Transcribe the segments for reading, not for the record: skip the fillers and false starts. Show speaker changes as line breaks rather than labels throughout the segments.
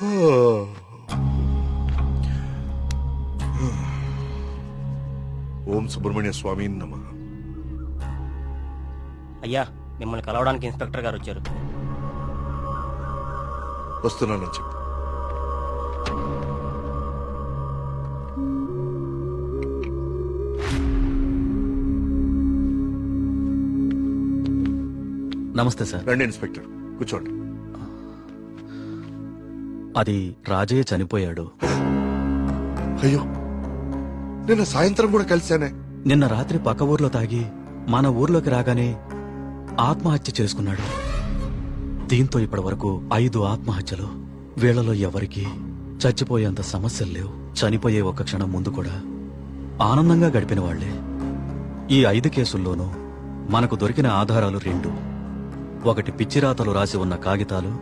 ఓం సుబ్రహ్మణ్య స్వామి నమః.
అయ్యా, మిమ్మల్ని కలవడానికి ఇన్స్పెక్టర్ గారు వచ్చారు.
వస్తున్నానని చెప్పు.
నమస్తే సార్.
రండి ఇన్స్పెక్టర్, కూర్చోండి.
అది రాజయ్య చనిపోయాడు.
అయ్యో, నిన్న సాయంత్రం కూడా కలిశానే.
నిన్న రాత్రి పక్క ఊర్లో తాగి మన ఊర్లోకి రాగానే ఆత్మహత్య చేసుకున్నాడు. దీంతో ఇప్పటి వరకు 5 ఆత్మహత్యలు. వీళ్లలో ఎవరికి చచ్చిపోయేంత సమస్యలు లేవు. చనిపోయే ఒక్క క్షణం ముందు కూడా ఆనందంగా గడిపిన వాళ్లే. ఈ 5 కేసుల్లోనూ మనకు దొరికిన ఆధారాలు 2. ఒకటి పిచ్చిరాతలు రాసి ఉన్న కాగితాలు,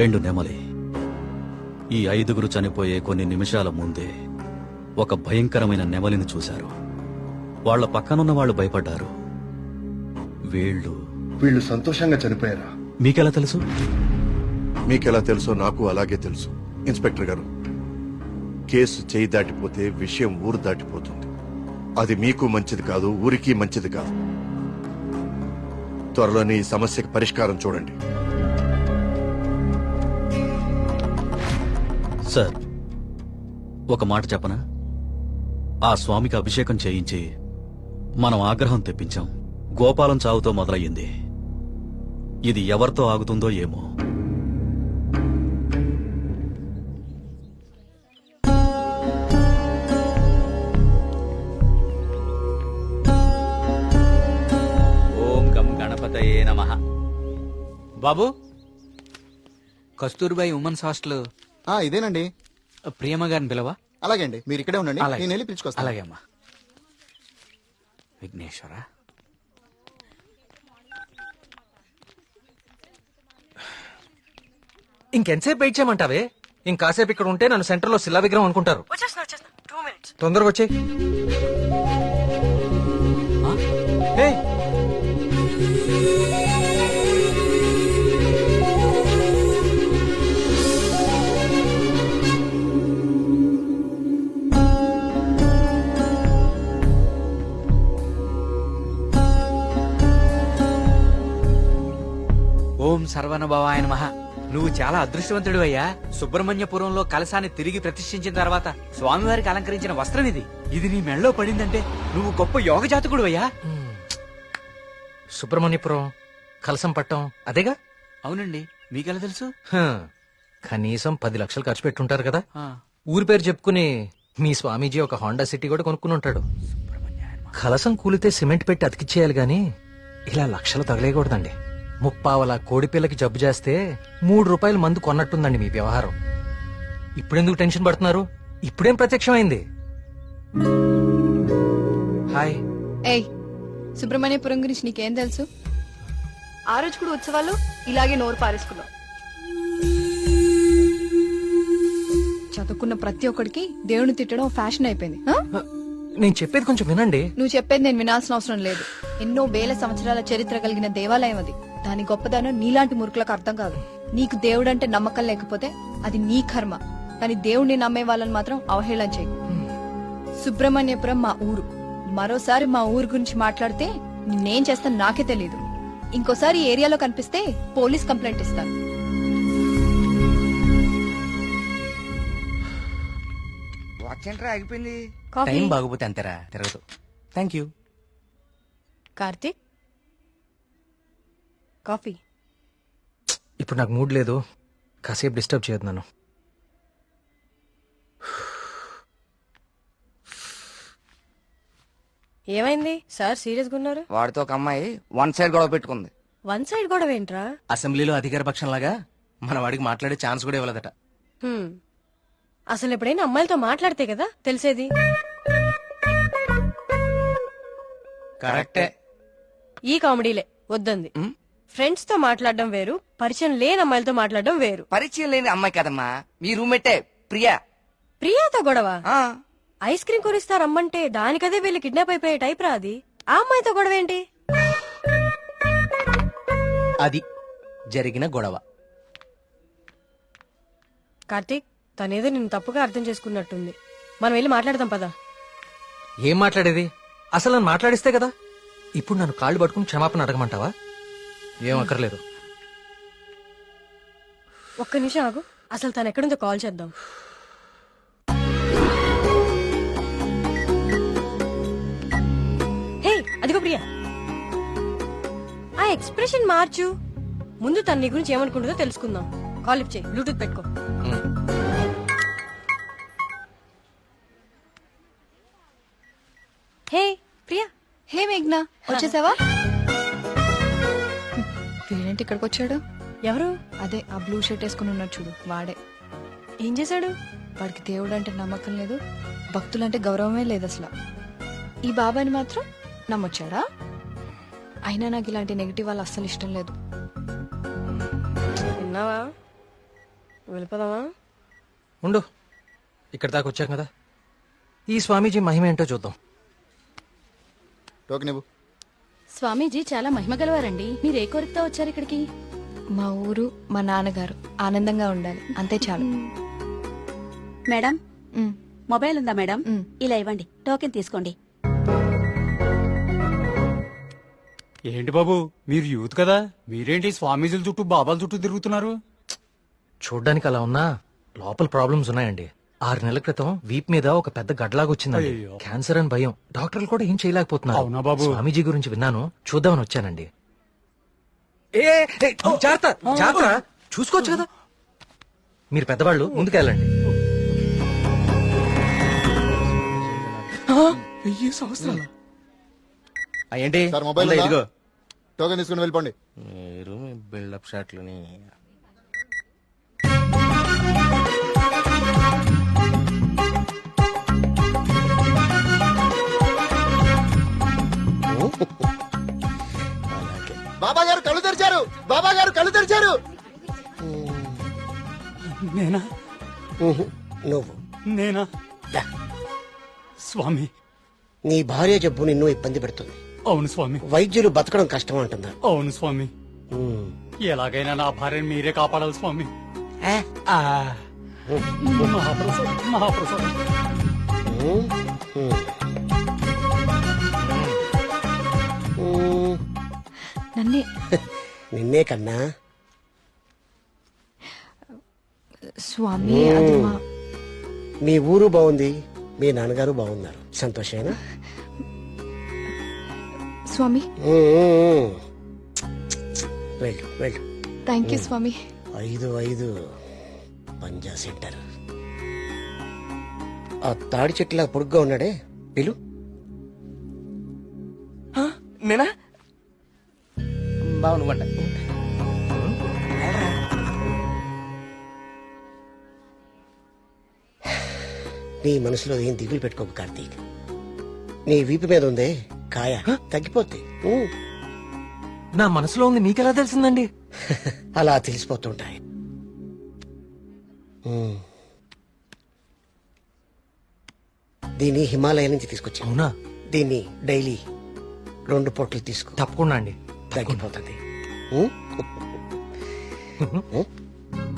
2 నెమలి. ఈ 5గురు చనిపోయే కొన్ని నిమిషాల ముందే ఒక భయంకరమైన నెమలిని చూశారు. వాళ్ల పక్కనున్న వాళ్ళు భయపడ్డారు.
వీళ్ళు సంతోషంగా చనిపోయారా?
మీకెలా తెలుసు?
మీకెలా తెలుసో నాకు అలాగే తెలుసు. ఇన్స్పెక్టర్ గారు, కేసు చేయి దాటిపోతే విషయం ఊరు దాటిపోతుంది. అది మీకు మంచిది కాదు, ఊరికి మంచిది కాదు. త్వరలోనే ఈ సమస్యకు పరిష్కారం చూడండి.
సార్, ఒక మాట చెప్పనా? ఆ స్వామికి అభిషేకం చేయించి మనం ఆగ్రహం తెప్పించాం. గోపాలం చావుతో మొదలయ్యింది. ఇది ఎవరితో ఆగుతుందో ఏమో.
ఓం గం గణపతయే నమః. బాబు, కస్తూర్బాయి ఉమెన్స్ హాస్టల్
ఇదేనండి.
ప్రియమ్మ గారిని పిలవా?
అలాగే అండి, మీరు ఇక్కడే ఉండండి,
అలాగే.
నేను వెళ్ళి పిలుచుకొస్తాను.
అలాగే అమ్మా. విఘ్నేశ్వర,
ఇంకెంతసేపు వెయిట్ చేయమంటావే? ఇంకాసేపు ఇక్కడ ఉంటే నన్ను సెంటర్ లో శిలా విగ్రహం అనుకుంటారు. తొందరగా వచ్చే.
ఓం సర్వనభవాయ నమః. నువ్వు చాలా అదృష్టవంతుడు అయ్యా. సుబ్రహ్మణ్యపురంలో కలశాన్ని తిరిగి ప్రతిష్ఠించిన తర్వాత స్వామివారికి అలంకరించిన వస్త్రం ఇది. ఇది నీ మెళ్ళలో పడిందంటే నువ్వు గొప్ప యోగ జాతకుడు అయ్యా.
సుబ్రహ్మణ్యపురం కలసం పట్టం అదేగా?
అవునండి, మీకెలా తెలుసు?
కనీసం 10 లక్షలు ఖర్చు పెట్టుంటారు కదా.
ఆ,
ఊరి పేరు చెప్పుకుని మీ స్వామీజీ ఒక హోండా సిటీ కూడా కొనుక్కుని ఉంటాడు. కలసం కూలితే సిమెంట్ పెట్టి అతికిచ్చేయాలి గాని ఇలా లక్షలు తగలేయకూడదండి. 30 కోడిపిల్లకి జబ్బు చేస్తే 3 రూపాయలు మందు కొన్నట్టుందండి మీ వ్యవహారం. ఇప్పుడెందుకు టెన్షన్ పడుతున్నారు? ఇప్పుడేం ప్రత్యక్షమైంది? హాయ్.
ఏయ్, సుబ్రహ్మణ్యపురం గురించి నీకేం తెలుసు? ఆ రోజు కూడా ఉత్సవాలు ఇలాగే నోరు పారేసుకున్నావు. చదువుకున్న ప్రతి ఒక్కడికి దేవుని తిట్టడం ఫ్యాషన్ అయిపోయింది.
నేను చెప్పేది కొంచెం వినండి.
నువ్వు చెప్పేది నేను వినాల్సిన అవసరం లేదు. ఎన్నో వేల సంవత్సరాల చరిత్ర కలిగిన దేవాలయం అది. దాని గొప్పదనం నీలాంటి మురుకులకు అర్థం కాదు. నీకు దేవుడంటే నమ్మకం లేకపోతే అది నీ కర్మ. కానీ దేవుణ్ణి నమ్మే వాళ్ళని మాత్రం అవహేళన చేయి. సుబ్రహ్మణ్యపురం మా ఊరు. మరోసారి మా ఊరు గురించి మాట్లాడితే నేనేం చేస్తాను నాకే తెలీదు. ఇంకోసారి ఈ ఏరియాలో కనిపిస్తే పోలీస్ కంప్లైంట్ ఇస్తాను.
ఆగిపోయింది.
కాఫీ?
టైం బాగోపోతే అంతేరా, తిరగదు. Thank you.
కార్తీక్, కాఫీ.
ఇప్పుడు నాకు మూడ్ లేదు, కాసేపు డిస్టర్బ్ చేయదు నన్ను.
ఏమైంది సార్? సీరియస్ గా ఉన్నారు?
వాడితో ఒక అమ్మాయి 1 సైడ్ గొడవ పెట్టుకుంది.
1 సైడ్ గొడవ ఏంట్రా?
అసెంబ్లీలో అధికార పక్షం లాగా మన వాడికి మాట్లాడే ఛాన్స్ కూడా ఇవ్వలేదట.
అసలు ఎప్పుడైనా అమ్మాయిలతో మాట్లాడితే కదా తెలిసేది.
కరెక్టే.
ఈ కామెడీలే వద్దంది. ఫ్రెండ్స్ తో మాట్లాడడం వేరు, పరిచయం లేని అమ్మాయిలతో మాట్లాడడం వేరు.
పరిచయం లేని అమ్మాయి కదమ్మా, మీ రూమ్మేటే ప్రియా.
ప్రియాతో గొడవ? ఐస్ క్రీమ్ కొనిస్తా రమ్మంటే దానికదే వీళ్ళు కిడ్నాప్ అయిపోయే టైప్ రా అది. ఆ అమ్మాయితో గొడవ ఏంటి?
అది జరిగిన గొడవ.
కార్తీక్ తనేదో నిన్ను తప్పుగా అర్థం చేసుకున్నట్టుంది. మనం వెళ్ళి మాట్లాడదాం పదా.
ఏం మాట్లాడేది? అసలు నన్ను మాట్లాడిస్తే కదా. ఇప్పుడు నన్ను కాళ్ళు పట్టుకుని క్షమాపణ అడగమంటావా? ఏం అక్కర్లేదు.
ఒక్క నిమిషం ఆగు, అసలు తను ఎక్కడుందో కాల్ చేద్దాం. హే అదిగో ప్రియా, ఆ ఎక్స్ప్రెషన్ మార్చు. ముందు తన నీ గురించి ఏమనుకుంటుందో తెలుసుకుందాం. కాల్ లిఫ్ట్ చేయి, బ్లూటూత్ పెట్టుకో. హే ప్రియా.
హే మేఘ్నా, వచ్చేసావా? వీడేంటి ఇక్కడికి వచ్చాడు?
ఎవరు?
అదే ఆ బ్లూ షర్ట్ వేసుకుని ఉన్నాడు చూడు, వాడే.
ఏం చేశాడు?
వాడికి దేవుడు అంటే నమ్మకం లేదు, భక్తులంటే గౌరవమే లేదు అసలు. ఈ బాబాని మాత్రం నమ్మొచ్చాడా? అయినా నాకు ఇలాంటి నెగిటివ్ వాళ్ళు అస్సలు ఇష్టం లేదు.
విన్నావా? వెళ్ళిపోదామా?
ఉండు, ఇక్కడ దాకా వచ్చాం కదా, ఈ స్వామీజీ మహిమ ఏంటో చూద్దాం.
టోకెన్ ఇవ్వు.
స్వామీజీ చాలా మహిమ గలవారండి. మీరు ఏ కోరికతో వచ్చారు ఇక్కడికి?
మా ఊరు, మా నాన్నగారు ఆనందంగా ఉండాలి, అంతే చాలు.
మేడం,
ఉమ్,
మొబైల్ ఉందా మేడం?
ఉమ్.
ఇలా ఇవ్వండి, టోకెన్ తీసుకోండి.
ఏంటి బాబు, మీరు యూత్ కదా, మీరేంటి స్వామీజీల చుట్టూ బాబాల చుట్టూ తిరుగుతున్నారు?
చూడ్డానికి అలా ఉన్నా లోపల ప్రాబ్లమ్స్ ఉన్నాయండి. 6 నెలల క్రితం వీప్ మీద ఒక పెద్ద గడ్లాగా వచ్చిందండి.
అయ్యో.
క్యాన్సర్ అని భయం, డాక్టర్లు కూడా ఏం చేయలేకపోతున్నారు.
అవునా బాబు?
స్వామీజీ గురించి విన్నాను, చూద్దామని వచ్చానండి. జాగ్రత్త జాగ్రత్త, చూసుకోవచ్చు కదా. మీరు పెద్దవాళ్ళు, ముందుకెళ్ళండి.
ఏంటి
సార్ మొబైల్
ఉందా?
ఉందా?
ఇదిగో.
టోకెన్ తీసుకుని వెళ్ళిపోండి.
మీరు మీ బిల్డప్ షాట్లని.
బాబా గారు కళ్ళు తెరిచారు, బాబా గారు కళ్ళు తెరిచారు.
నేనా?
నువ్వు
నేనా? స్వామి.
నీ భార్య జబ్బు నిన్ను ఇబ్బంది పెడుతుంది.
అవును స్వామి.
వైద్యులు బతకడం కష్టం అంటున్నారు.
అవును స్వామి. ఎలాగైనా నా భార్యను మీరే కాపాడాలి స్వామి. ఆ. మహాప్రసాదం, మహాప్రసాదం.
నన్నే.
నిన్నే కన్నా.
స్వామి, అది మా
మీ ఊరు బాగుంది, మీ నాన్నగారు బాగున్నారు, సంతోషేనా?
స్వామి.
వెళ్ళు వెళ్ళు.
థ్యాంక్ యూ స్వామి.
5 పంజా సెంటర్. ఆ తాడి చెట్టులా పొడుగ్గా ఉన్నాడే, పిలు.
నేనా? బాగుండమంట.
నీ మనసులో ఏం దిగులు పెట్టుకోకు కార్తీక్. నీ వీపు మీద ఉందే కాయ, తగ్గిపోద్ది.
నా మనసులో ఉంది మీకెలా తెలిసిందండి?
అలా తెలిసిపోతుంటాయి. దీన్ని హిమాలయ నుంచి తీసుకొచ్చా.
అవునా?
దీన్ని డైలీ 2 పూటలు తీసుకో,
తప్పకుండా అండి.
తగ్గిపోతుంది.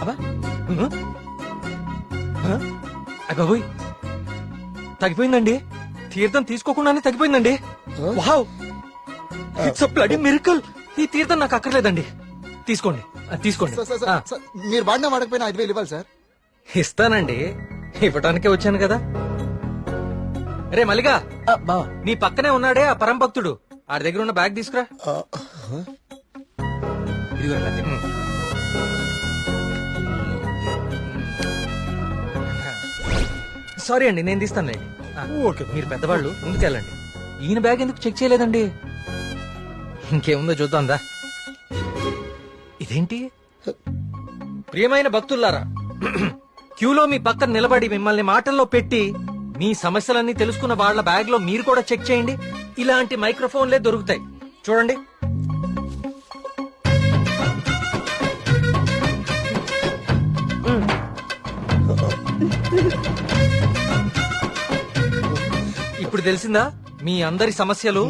అబ్బా. అబ్బాబోయ్, తగ్గిపోయిందండి. తీర్థం తీసుకోకుండానే తగ్గిపోయిందండి. Wow, it's a bloody miracle. ఈ తీర్థం నాకు అక్కర్లేదండి. తీసుకోండి, తీసుకోండి.
సార్, సార్, సార్, సార్, మీరు వాడినా వాడకపోయినా 5,000 ఇవ్వాలి సార్.
ఇస్తానండి, ఇవ్వటానికే వచ్చాను కదా. రే మల్లిగా, నీ పక్కనే ఉన్నాడే ఆ పరం భక్తుడు, ఆడి దగ్గర ఉన్న బ్యాగ్ తీసుకురా. ఇదిగో రండి. సారీ అండి, నేను తీస్తానులేండి.
ఓకే.
మీరు పెద్దవాళ్ళు, ముందుకెళ్ళండి. ఈయన బ్యాగ్ ఎందుకు చెక్ చేయలేదండి? ఇంకేముందో చూద్దాందా. ఇదేంటి? ప్రియమైన భక్తులారా, క్యూలో మీ పక్కన నిలబడి మిమ్మల్ని మాటల్లో పెట్టి మీ సమస్యలన్నీ తెలుసుకున్న వాళ్ళ బ్యాగ్ లో మీరు కూడా చెక్ చేయండి. ఇలాంటి మైక్రోఫోన్లే దొరుకుతాయి, చూడండి. ఇప్పుడు తెలిసిందా మీ అందరి సమస్యలు?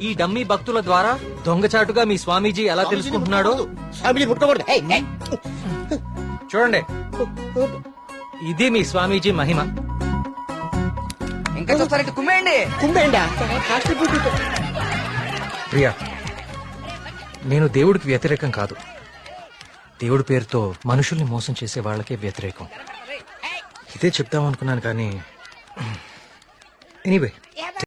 ఈ డమ్మీ భక్తుల ద్వారా దొంగచాటుగా మీ స్వామీజీ ఎలా తెలుసుకుంటున్నాడో.
ఫ్యామిలీ ముట్టుకోకూడదు.
చూడండి ఇది మీ స్వామీజీ మహిమ.
ఇంకా చూస్తారంటే కుమ్మేయండి.
కుంభేండా హాస్టల్ ఫుడ్
ప్రియా, నేను దేవుడికి వ్యతిరేకం కాదు. దేవుడి పేరుతో మనుషుల్ని మోసం చేసే వాళ్ళకే వ్యతిరేకం. ఇదే చెప్దాం అనుకున్నాను కానీ ఎనీవే